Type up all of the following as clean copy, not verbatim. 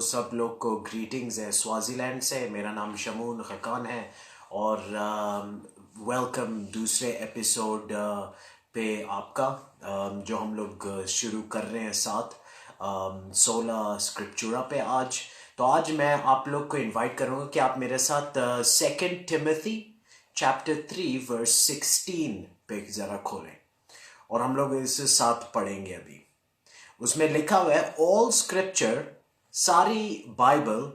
सब लोग को ग्रीटिंग्स है स्वाजीलैंड से। मेरा नाम शमून खकान है और वेलकम दूसरे एपिसोड पे आपका, जो हम लोग शुरू कर रहे हैं साथ 16 स्क्रिप्चुरा पे आज। तो आज मैं आप लोग को इनवाइट करूँगा कि आप मेरे साथ 2 टिमोथी चैप्टर 3 वर्स 16 पे ज़रा खोलें और हम लोग इसे साथ पढ़ेंगे अभी। उसमें लिखा हुआ है ऑल स्क्रिप्चर, सारी Bible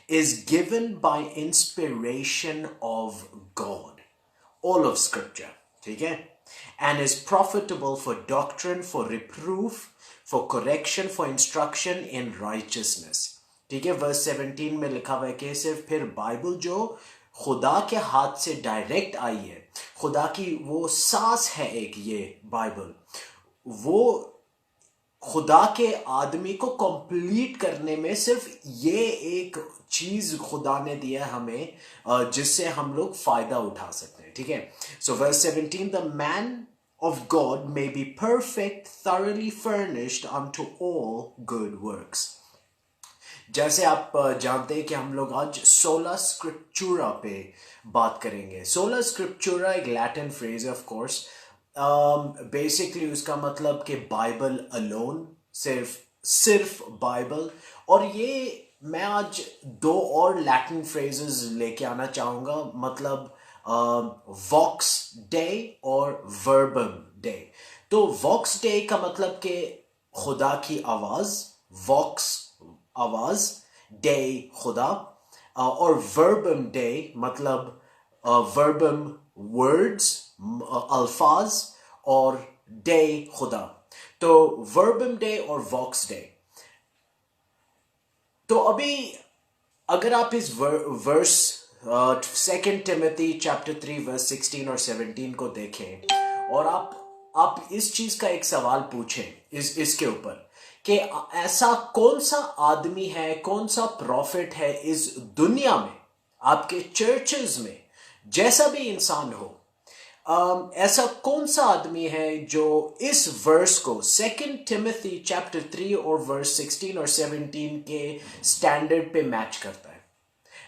is given by inspiration of God. All of scripture, ठीक है? And is profitable for doctrine, for reproof, for correction, for instruction in righteousness. ठीक है? वर्स 17 में लिखा हुआ है कि सिर्फ फिर बाइबल जो खुदा के हाथ से डायरेक्ट आई है, खुदा की वो सांस है एक, ये बाइबल वो खुदा के आदमी को कंप्लीट करने में सिर्फ ये एक चीज खुदा ने दिया हमें जिससे हम लोग फायदा उठा सकते हैं। ठीक है? So verse 17, the man of God may be perfect, thoroughly furnished unto all good works. जैसे आप जानते हैं कि हम लोग आज 16 स्क्रिप्चुरा पे बात करेंगे। 16 स्क्रिप्चुरा एक लैटिन फ्रेज है ऑफ कोर्स। बेसिकली उसका मतलब कि बाइबल अलोन, सिर्फ बाइबल। और ये मैं आज 2 और लैटिन फ्रेजेस लेके आना चाहूँगा, मतलब वॉक्स डे और वर्बम डे। तो वॉक्स डे का मतलब कि खुदा की आवाज़, वॉक्स आवाज़, डे खुदा, और वर्बम डे मतलब वर्बम वर्ड्स, अल्फाज, और डे खुदा। तो वर्बम डे और वॉक्स डे। तो अभी अगर आप इस वर्स 2 टिमोथी चैप्टर 3 वर्स 16 और 17 को देखें और आप इस चीज का एक सवाल पूछें इसके ऊपर कि ऐसा कौन सा आदमी है, कौन सा प्रॉफिट है इस दुनिया में, आपके चर्चेस में, जैसा भी इंसान हो, ऐसा कौन सा आदमी है जो इस वर्स को 2 टिमोथी चैप्टर 3 और वर्स 16 और 17 के स्टैंडर्ड पे मैच करता है?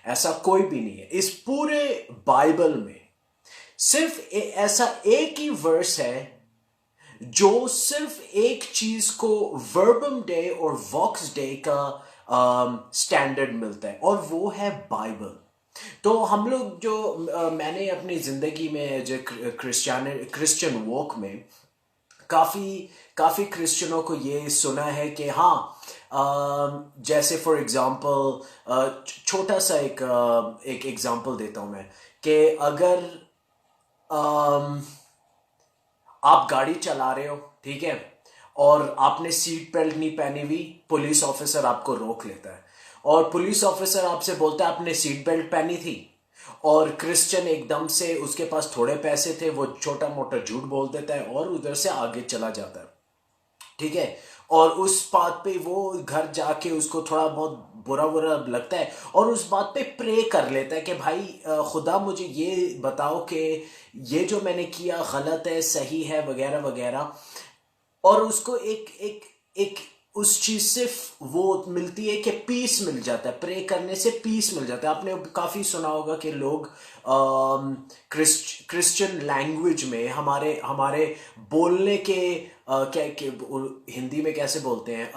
ऐसा कोई भी नहीं है इस पूरे बाइबल में। सिर्फ ऐसा एक ही वर्स है जो सिर्फ एक चीज को वर्बम डे और वॉक्स डे का स्टैंडर्ड मिलता है, और वो है बाइबल। तो हम लोग जो मैंने अपनी जिंदगी में जो क्रिश्चियन वॉक में काफी क्रिश्चियनों को ये सुना है कि हाँ, जैसे फॉर एग्जांपल छोटा सा एक एग्जांपल देता हूं मैं कि अगर आप गाड़ी चला रहे हो, ठीक है, और आपने सीट बेल्ट नहीं पहनी हुई, पुलिस ऑफिसर आपको रोक लेता है और पुलिस ऑफिसर आपसे बोलता है आपने सीट बेल्ट पहनी थी, और क्रिश्चियन एकदम से, उसके पास थोड़े पैसे थे, वो छोटा मोटा झूठ बोल देता है और उधर से आगे चला जाता है। ठीक है? और उस बात पे वो घर जाके उसको थोड़ा बहुत बुरा लगता है और उस बात पे प्रे कर लेता है कि भाई खुदा मुझे ये बताओ कि ये जो मैंने किया गलत है, सही है, वगैरह वगैरह। और उसको एक उस चीज से वो मिलती है कि पीस मिल जाता है, प्रे करने से पीस मिल जाता है। आपने काफी सुना होगा कि लोग क्रिश्चियन लैंग्वेज में हमारे बोलने के हिंदी में कैसे बोलते हैं,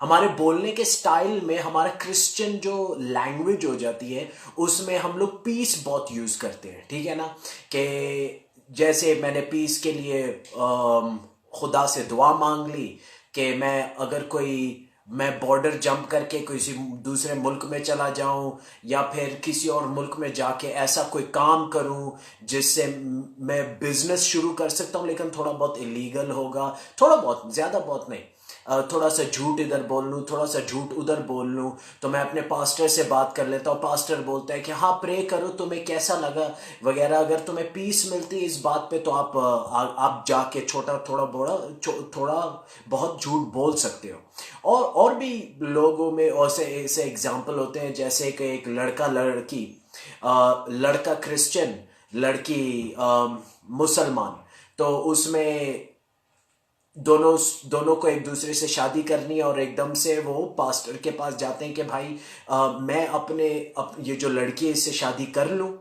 हमारे बोलने के स्टाइल में हमारा क्रिश्चियन जो लैंग्वेज हो जाती है उसमें हम लोग पीस बहुत यूज करते हैं। ठीक है ना? कि जैसे मैंने पीस के लिए खुदा से दुआ मांग ली कि मैं बॉर्डर जंप करके किसी दूसरे मुल्क में चला जाऊं या फिर किसी और मुल्क में जाके ऐसा कोई काम करूं जिससे मैं बिजनेस शुरू कर सकता हूं, लेकिन थोड़ा बहुत इलीगल होगा, थोड़ा बहुत, ज्यादा बहुत नहीं, थोड़ा सा झूठ इधर बोल लूँ, थोड़ा सा झूठ उधर बोल लूँ। तो मैं अपने पास्टर से बात कर लेता हूँ, पास्टर बोलता है कि हाँ प्रे करो, तुम्हें कैसा लगा वगैरह, अगर तुम्हें पीस मिलती है इस बात पे तो आप जाके थोड़ा बहुत झूठ बोल सकते हो। और भी लोगों में ऐसे एग्जाम्पल होते हैं, जैसे कि एक लड़का लड़की, लड़का क्रिश्चियन, लड़की मुसलमान, तो उसमें दोनों दोनों को एक दूसरे से शादी करनी है और एकदम से वो पास्टर के पास जाते हैं कि भाई मैं ये जो लड़की है इससे शादी कर लूं।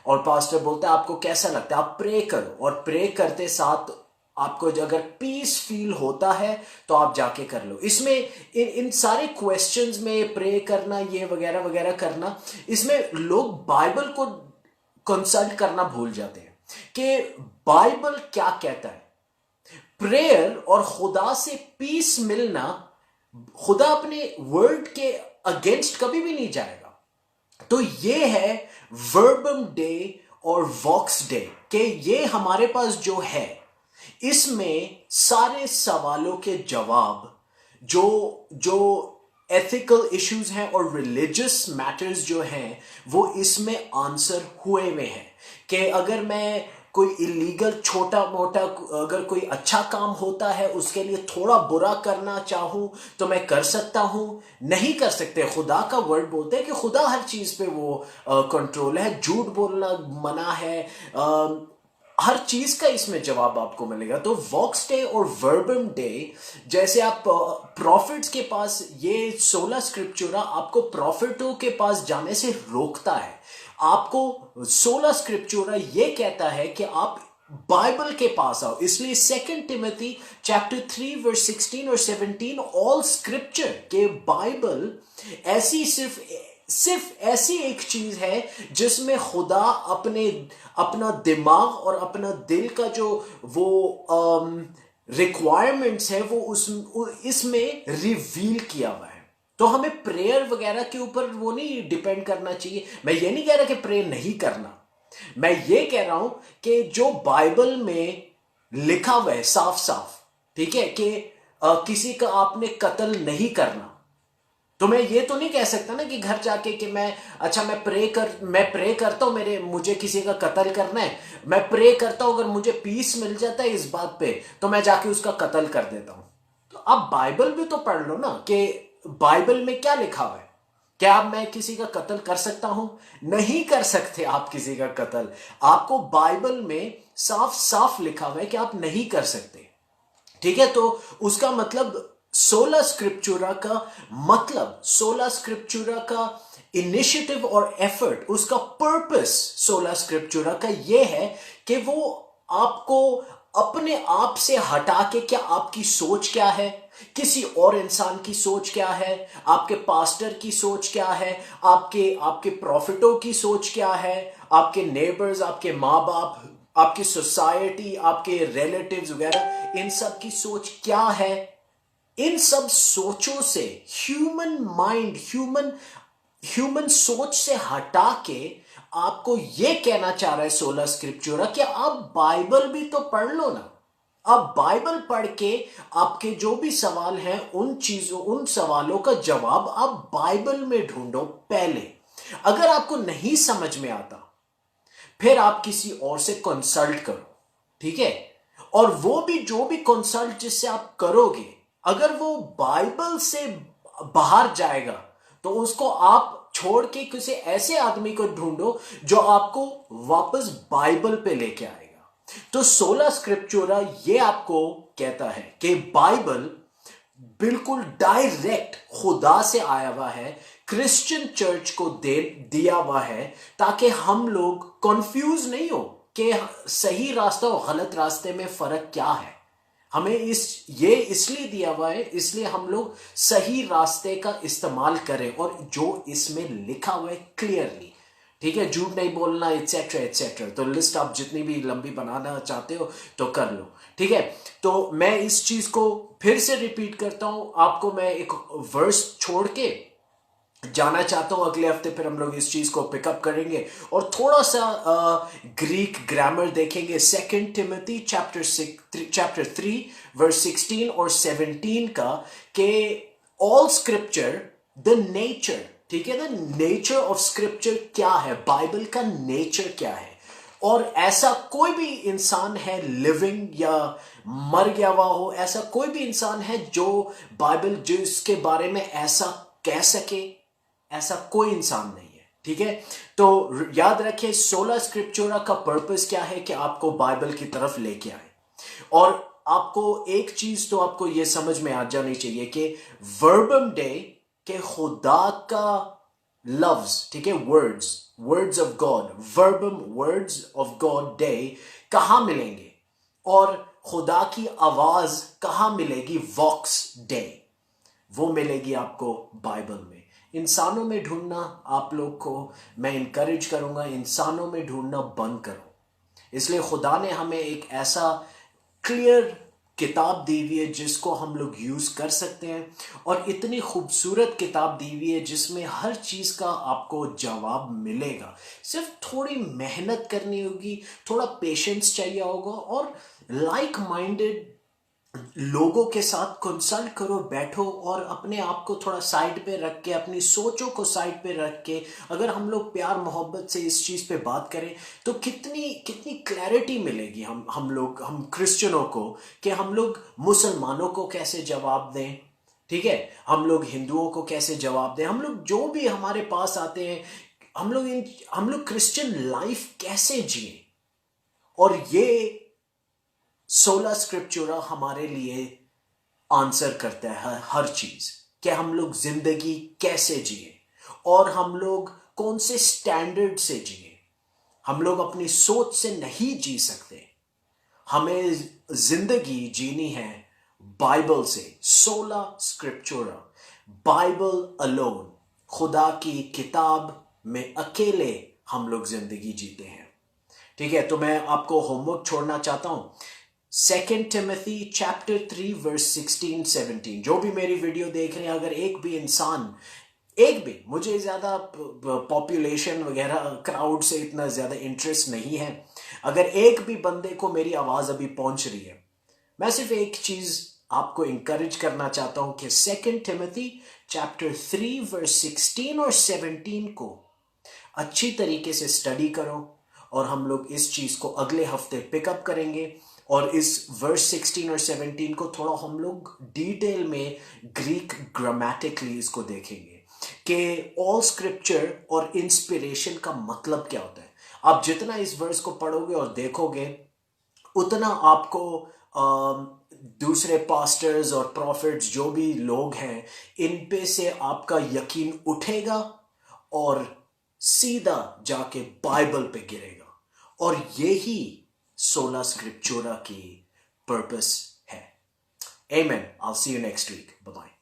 और पास्टर बोलता है आपको कैसा लगता है, आप प्रे करो, और प्रे करते साथ आपको अगर पीस फील होता है तो आप जाके कर लो। इसमें इन सारे क्वेश्चंस में प्रे करना, ये वगैरह वगैरह करना, इसमें लोग बाइबल को कंसल्ट करना भूल जाते हैं कि बाइबल क्या कहता है। प्रेयर और खुदा से पीस मिलना, खुदा अपने वर्ड के अगेंस्ट कभी भी नहीं जाएगा। तो ये है वर्बम डे और वॉक्स डे कि ये हमारे पास जो है इसमें सारे सवालों के जवाब, जो जो एथिकल इश्यूज हैं और रिलीजियस मैटर्स जो हैं, वो इसमें आंसर हुए में है। कि अगर मैं कोई इलीगल छोटा मोटा, अगर कोई अच्छा काम होता है उसके लिए थोड़ा बुरा करना चाहूं तो मैं कर सकता हूं, नहीं कर सकते। खुदा का वर्ड बोलते हैं कि खुदा हर चीज पे वो कंट्रोल है। झूठ बोलना मना है, हर चीज का इसमें जवाब आपको मिलेगा। तो वॉक्स डे और वर्बम डे, जैसे आप प्रॉफिट्स के पास, ये 16 स्क्रिप्चुरा आपको प्रॉफिटों के पास जाने से रोकता है। आपको 16 स्क्रिप्चुरा ये कहता है कि आप बाइबल के पास आओ। इसलिए 2 टिमोथी चैप्टर 3 वर्स 16 और 17, ऑल स्क्रिप्चर के बाइबल ऐसी सिर्फ ऐसी एक चीज है जिसमें खुदा अपना दिमाग और अपना दिल का जो वो रिक्वायरमेंट्स है वो इसमें रिवील किया हुआ है। तो हमें प्रेयर वगैरह के ऊपर वो नहीं डिपेंड करना चाहिए। मैं ये नहीं कह रहा कि प्रेयर नहीं करना, मैं ये कह रहा हूं कि जो बाइबल में लिखा हुआ है साफ साफ, ठीक है, कि किसी का आपने कत्ल नहीं करना, तो मैं ये तो नहीं कह सकता ना कि घर जाके कि मैं प्रे करता हूं, मुझे किसी का कत्ल करना है, मैं प्रे करता हूं, अगर मुझे पीस मिल जाता है इस बात पे तो मैं जाके उसका कत्ल कर देता हूं। तो आप बाइबल भी तो पढ़ लो ना कि बाइबल में क्या लिखा हुआ है। क्या मैं किसी का कत्ल कर सकता हूं? नहीं कर सकते आप किसी का कत्ल। आपको बाइबल में साफ साफ लिखा हुआ है कि आप नहीं कर सकते, ठीक है। तो उसका मतलब 16 स्क्रिप्चुरा का मतलब, 16 स्क्रिप्चुरा का इनिशिएटिव और एफर्ट, उसका पर्पस 16 स्क्रिप्चुरा का यह है कि वो आपको अपने आप से हटा के, क्या आपकी सोच क्या है, किसी और इंसान की सोच क्या है, आपके पास्टर की सोच क्या है, आपके प्रॉफिटों की सोच क्या है, आपके नेबर्स, आपके माँ बाप, आपकी सोसाइटी, आपके रिलेटिव्स वगैरह, इन सब की सोच क्या है। इन सब सोचों से ह्यूमन माइंड, ह्यूमन सोच से हटा के आपको यह कहना चाह रहा है 16 स्क्रिप्चुरा कि आप बाइबल भी तो पढ़ लो ना। आप बाइबल पढ़ के आपके जो भी सवाल हैं उन सवालों का जवाब आप बाइबल में ढूंढो पहले। अगर आपको नहीं समझ में आता फिर आप किसी और से कंसल्ट करो, ठीक है। और वो भी जो भी कंसल्ट जिससे आप करोगे, अगर वो बाइबल से बाहर जाएगा तो उसको आप छोड़ के किसी ऐसे आदमी को ढूंढो जो आपको वापस बाइबल पे लेके आएगा। तो 16 स्क्रिप्चुरा ये आपको कहता है कि बाइबल बिल्कुल डायरेक्ट खुदा से आया हुआ है, क्रिश्चियन चर्च को दिया हुआ है, ताकि हम लोग कंफ्यूज नहीं हो कि सही रास्ता और गलत रास्ते में फर्क क्या है। हमें ये इसलिए दिया हुआ है, इसलिए हम लोग सही रास्ते का इस्तेमाल करें और जो इसमें लिखा हुआ है क्लियरली, ठीक है, झूठ नहीं बोलना, एटसेट्रा एटसेट्रा। तो लिस्ट आप जितनी भी लंबी बनाना चाहते हो तो कर लो, ठीक है। तो मैं इस चीज को फिर से रिपीट करता हूं, आपको मैं एक वर्स छोड़ के जाना चाहता हूं। अगले हफ्ते फिर हम लोग इस चीज को पिकअप करेंगे और थोड़ा सा ग्रीक ग्रामर देखेंगे। 2 टिमोथी चैप्टर 3 वर्स 16 और 17 का, के ऑल स्क्रिप्चर द नेचर, ठीक है, द नेचर ऑफ स्क्रिप्चर क्या है, बाइबल का नेचर क्या है। और ऐसा कोई भी इंसान है लिविंग या मर गया हुआ हो, ऐसा कोई भी इंसान है जो बाइबल जिसके बारे में ऐसा कह सके, ऐसा कोई इंसान नहीं है, ठीक है। तो याद रखें 16 स्क्रिप्चुरा का पर्पस क्या है कि आपको बाइबल की तरफ लेके आए। और आपको एक चीज तो आपको ये समझ में आ जानी चाहिए कि वर्बम डे के खुदा का लफ्ज, ठीक है, वर्ड्स ऑफ गॉड, वर्बम वर्ड्स ऑफ गॉड डे कहां मिलेंगे और खुदा की आवाज कहां मिलेगी, वॉक्स डे, वो मिलेगी आपको बाइबल में। इंसानों में ढूंढना आप लोग को मैं इनकरेज करूंगा, इंसानों में ढूंढना बंद करो। इसलिए खुदा ने हमें एक ऐसा क्लियर किताब दी हुई है जिसको हम लोग यूज कर सकते हैं, और इतनी खूबसूरत किताब दी हुई है जिसमें हर चीज का आपको जवाब मिलेगा। सिर्फ थोड़ी मेहनत करनी होगी, थोड़ा पेशेंस चाहिए होगा, और लाइक माइंडेड लोगों के साथ कंसल्ट करो, बैठो और अपने आप को थोड़ा साइड पे रख के, अपनी सोचों को साइड पे रख के अगर हम लोग प्यार मोहब्बत से इस चीज पे बात करें तो कितनी कितनी क्लैरिटी मिलेगी हम क्रिश्चियनों को, कि हम लोग मुसलमानों को कैसे जवाब दें, ठीक है, हम लोग हिंदुओं को कैसे जवाब दें, हम लोग जो भी हमारे पास आते हैं, हम लोग क्रिश्चियन लाइफ कैसे जिए। और ये 16 स्क्रिप्चुरा हमारे लिए आंसर करता है हर चीज, कि हम लोग जिंदगी कैसे जिए और हम लोग कौन से स्टैंडर्ड से जिए। हम लोग अपनी सोच से नहीं जी सकते, हमें जिंदगी जीनी है बाइबल से। 16 स्क्रिप्चुरा, बाइबल अलोन, खुदा की किताब में अकेले हम लोग जिंदगी जीते हैं, ठीक है। तो मैं आपको होमवर्क छोड़ना चाहता हूं, 2 Timothy chapter 3 verse 16-17। जो भी मेरी वीडियो देख रहे हैं, अगर एक भी इंसान, एक भी, मुझे ज्यादा पॉपुलेशन वगैरह क्राउड से इतना ज्यादा इंटरेस्ट नहीं है, अगर एक भी बंदे को मेरी आवाज अभी पहुंच रही है, मैं सिर्फ एक चीज आपको इंकरेज करना चाहता हूं कि 2 Timothy chapter 3 verse 16 और 17 को अच्छी तरीके से स्टडी करो, और हम लोग इस चीज को अगले हफ्ते पिकअप करेंगे, और इस वर्स 16 और 17 को थोड़ा हम लोग डिटेल में ग्रीक ग्रामेटिकली इसको देखेंगे कि ऑल स्क्रिप्चर और इंस्पिरेशन का मतलब क्या होता है। आप जितना इस वर्स को पढ़ोगे और देखोगे, उतना आपको दूसरे पास्टर्स और प्रॉफिट्स जो भी लोग हैं, इन पे से आपका यकीन उठेगा और सीधा जाके बाइबल पे गिरेगा। और यही 16 स्क्रिप्चुरा की पर्पस है। Amen. I'll see you next week. Bye-bye.